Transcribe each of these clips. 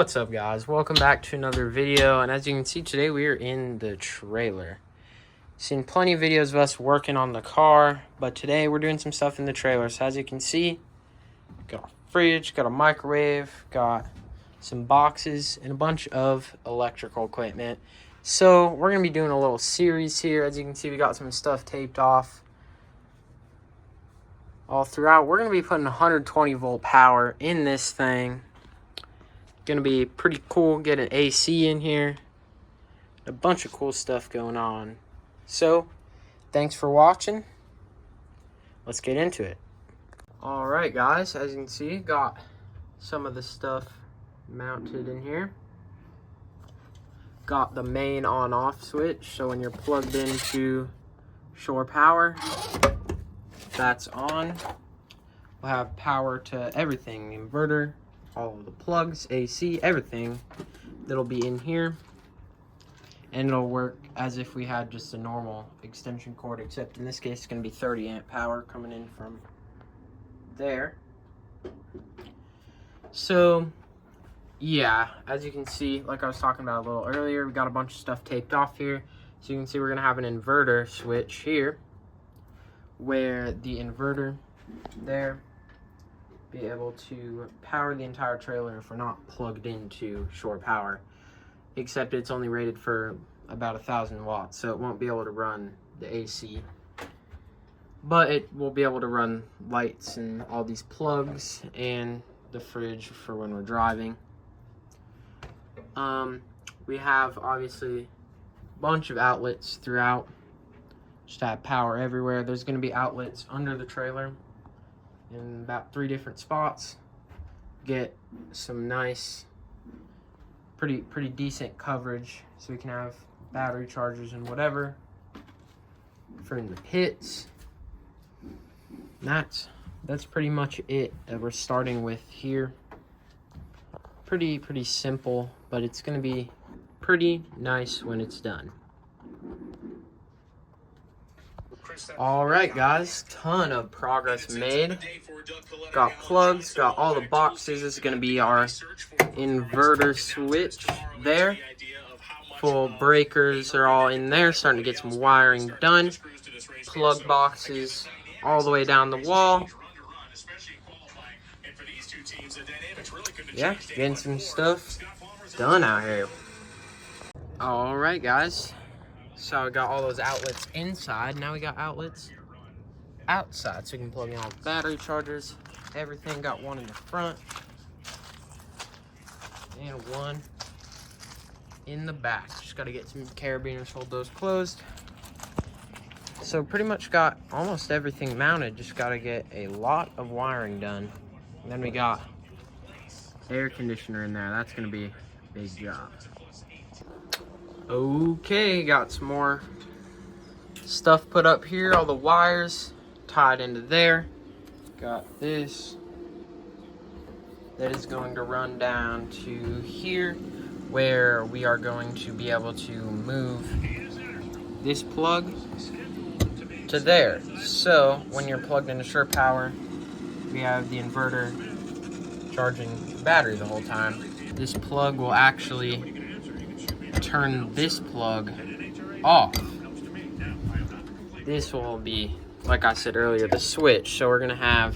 What's up, guys? Welcome back to another video, and as you can see today we are in the trailer. Seen plenty of videos of us working on the car, but today we're doing some stuff in the trailer. So as you can see, got a fridge, got a microwave, got some boxes, and a bunch of electrical equipment. So we're gonna be doing a little series here. As you can see, we got some stuff taped off all throughout. We're gonna be putting 120 volt power in this thing. Gonna be pretty cool. Get an AC in here, a bunch of cool stuff going on. So thanks for watching. Let's get into it. All right, guys, as you can see, got some of the stuff mounted in here. Got the main on off switch, so when you're plugged into shore power, that's on. We'll have power to everything, the inverter, all of the plugs, AC, everything that'll be in here. And it'll work as if we had just a normal extension cord, except in this case it's going to be 30 amp power coming in from there. So yeah, as you can see, like I was talking about a little earlier, we got a bunch of stuff taped off here. So you can see we're going to have an inverter switch here, where the inverter there be able to power the entire trailer if we're not plugged into shore power, except it's only rated for about 1,000 watts, so it won't be able to run the AC, but it will be able to run lights and all these plugs and the fridge for when we're driving. We have obviously a bunch of outlets throughout, just to have power everywhere. There's going to be outlets under the trailer in about 3 different spots. Get some nice, pretty decent coverage, so we can have battery chargers and whatever for in the pits. And that's pretty much it that we're starting with here. Pretty simple, but it's gonna be pretty nice when it's done. All right, guys, ton of progress made. Got plugs, got all the boxes. This is going to be our inverter switch there. Full breakers are all in there, starting to get some wiring done. Plug boxes all the way down the wall. Yeah, getting some stuff done out here. All right, guys. So we got all those outlets inside. Now we got outlets outside, so we can plug in all the battery chargers. Everything. Got one in the front and one in the back. Just got to get some carabiners, hold those closed. So pretty much got almost everything mounted. Just got to get a lot of wiring done. And then we got air conditioner in there. That's going to be a big job. Okay, got some more stuff put up here. All the wires tied into there. Got this that is going to run down to here, where we are going to be able to move this plug to there. So when you're plugged into shore power, we have the inverter charging the battery the whole time. This plug will actually turn this plug off. This will be, like I said earlier, the switch. So we're gonna have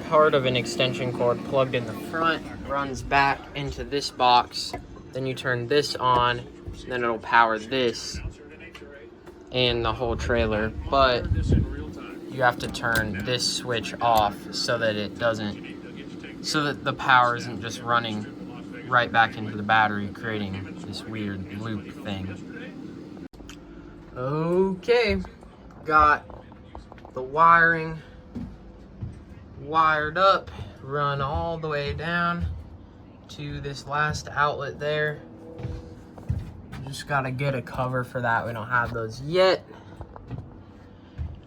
part of an extension cord plugged in the front, runs back into this box, then you turn this on, then it'll power this and the whole trailer. But you have to turn this switch off so that it doesn't, so that the power isn't just running right back into the battery, creating this weird loop thing. Okay, got the wiring wired up, run all the way down to this last outlet there. Just gotta get a cover for that. We don't have those yet.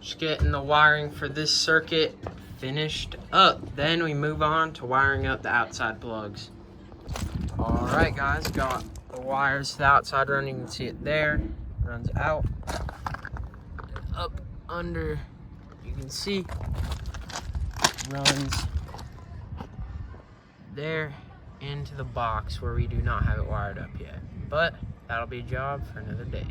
Just getting the wiring for this circuit finished up. Then we move on to wiring up the outside plugs. All right, guys, got the wires to the outside running. You can see it there. Runs out, up, under. You can see runs there into the box where we do not have it wired up yet. But that'll be a job for another day.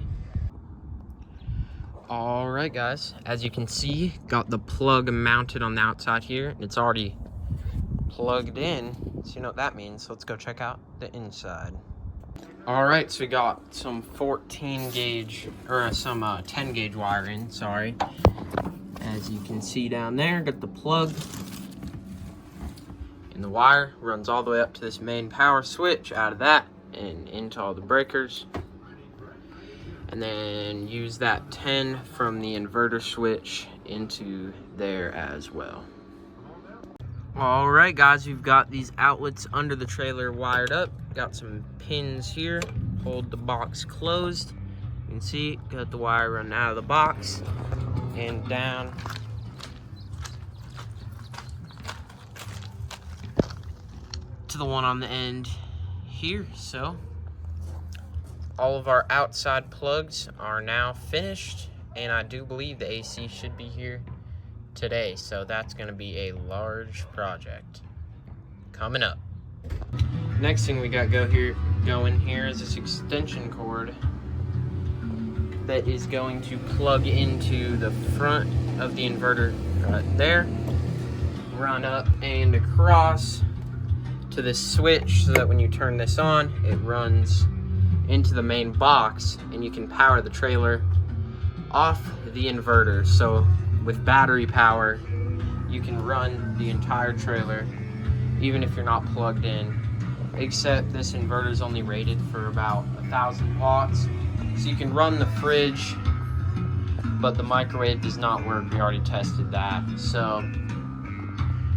All right, guys, as you can see, got the plug mounted on the outside here, and it's already plugged in, so you know what that means. So let's go check out the inside. All right, so we got some 14 gauge, or some 10 gauge wiring, sorry. As you can see down there, got the plug, and the wire runs all the way up to this main power switch, out of that, and into all the breakers. And then use that 10 from the inverter switch into there as well. All right, guys, we've got these outlets under the trailer wired up. Got some pins here, hold the box closed. You can see, got the wire running out of the box and down to the one on the end here. So all of our outside plugs are now finished, and I do believe the AC should be here today, so that's going to be a large project coming up. Next thing we got going here is this extension cord that is going to plug into the front of the inverter right there, run up and across to this switch so that when you turn this on, it runs into the main box and you can power the trailer off the inverter. So with battery power, you can run the entire trailer even if you're not plugged in, except this inverter is only rated for about 1,000 watts. So you can run the fridge, but the microwave does not work. We already tested that. So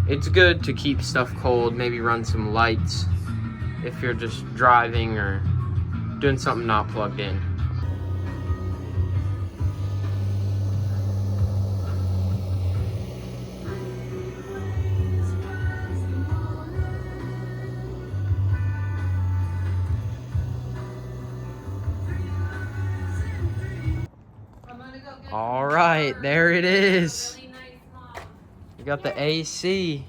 it's good to keep stuff cold, maybe run some lights if you're just driving or doing something not plugged in. All right, there it is. We got the AC.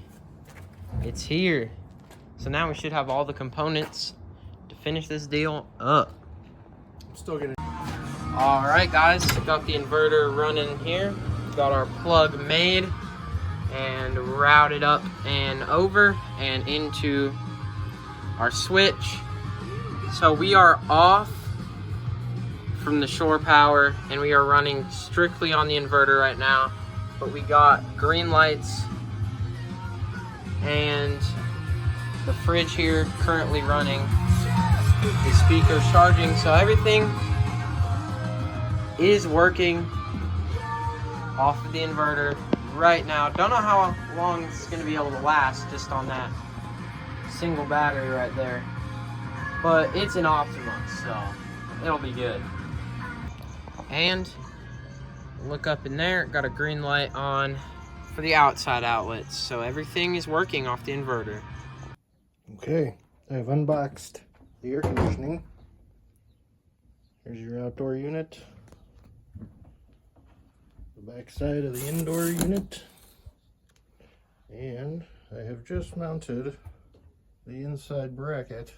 It's here. So now we should have all the components to finish this deal up. I'm still gonna. All right, guys, got the inverter running here. Got our plug made and routed up and over and into our switch. So we are off from the shore power and we are running strictly on the inverter right now, but we got green lights and the fridge here currently running, the speaker's charging, so everything is working off of the inverter right now. Don't know how long it's going to be able to last just on that single battery right there, but it's an Optima, so it'll be good. And look up in there, got a green light on for the outside outlets, so everything is working off the inverter. Okay, I have unboxed the air conditioning. Here's your outdoor unit, the back side of the indoor unit, and I have just mounted the inside bracket.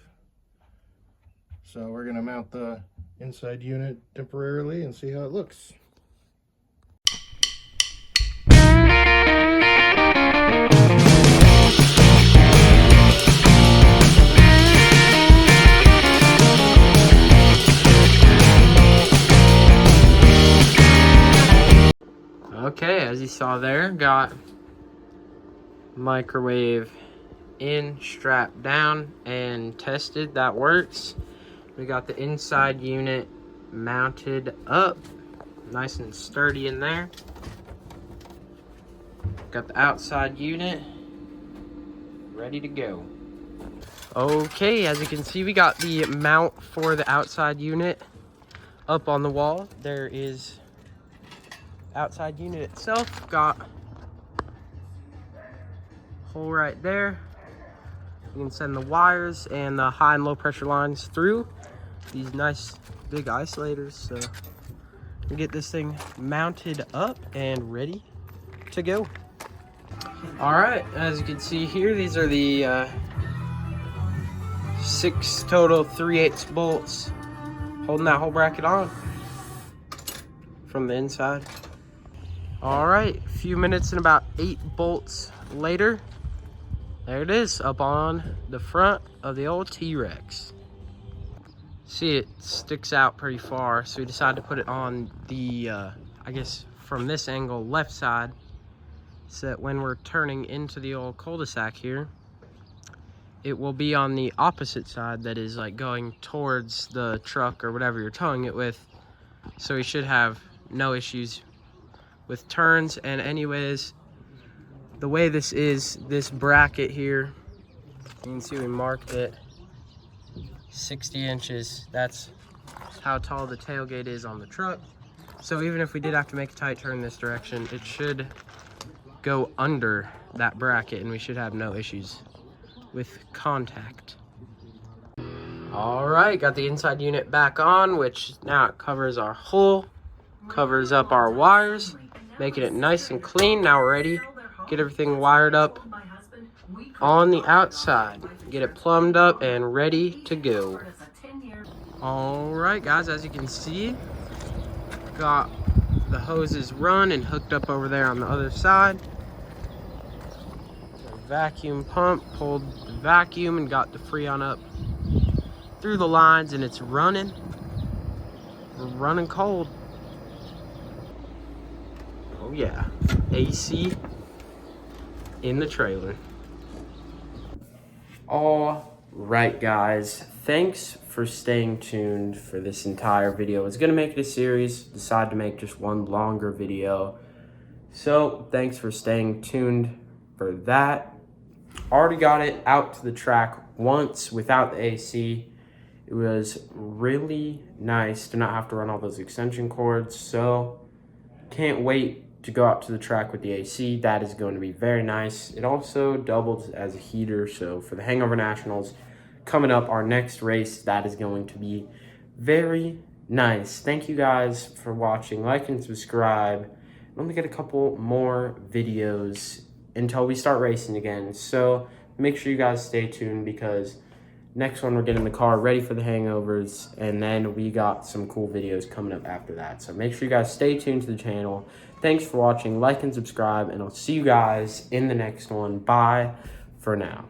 So we're going to mount the inside unit temporarily and see how it looks. Okay, as you saw there, got microwave in, strapped down, and tested. That works. We got the inside unit mounted up, nice and sturdy in there. Got the outside unit ready to go. Okay, as you can see, we got the mount for the outside unit up on the wall. There is outside unit itself, got a hole right there. You can send the wires and the high and low pressure lines through these nice big isolators, so we get this thing mounted up and ready to go. All right, as you can see here, these are the 6 total 3/8 bolts holding that whole bracket on from the inside. All right, a few minutes and about 8 bolts later, there it is up on the front of the old T-Rex. See, it sticks out pretty far, so we decided to put it on the I guess from this angle, left side, so that when we're turning into the old cul-de-sac here, it will be on the opposite side, that is like going towards the truck or whatever you're towing it with. So we should have no issues with turns. And anyways, the way this is, this bracket here, you can see we marked it 60 inches. That's how tall the tailgate is on the truck. So even if we did have to make a tight turn this direction, it should go under that bracket and we should have no issues with contact. All right, got the inside unit back on, which now it covers our hull, covers up our wires, making it nice and clean. Now we're ready, get everything wired up on the outside, get it plumbed up and ready to go. All right, guys, as you can see, got the hoses run and hooked up over there on the other side. Vacuum pump pulled the vacuum and got the Freon up through the lines, and it's running. We're running cold. Oh yeah, AC in the trailer. All right, guys, thanks for staying tuned for this entire video. I was gonna make it a series, decided to make just one longer video. So thanks for staying tuned for that. Already got it out to the track once without the AC. It was really nice to not have to run all those extension cords. So can't wait to go out to the track with the AC. That is going to be very nice. It also doubles as a heater. So for the Hangover Nationals coming up, our next race, that is going to be very nice. Thank you guys for watching. Like and subscribe. I'm gonna get a couple more videos until we start racing again. So make sure you guys stay tuned, because next one we're getting the car ready for the hangovers, and then we got some cool videos coming up after that. So make sure you guys stay tuned to the channel. Thanks for watching, like and subscribe, and I'll see you guys in the next one. Bye for now.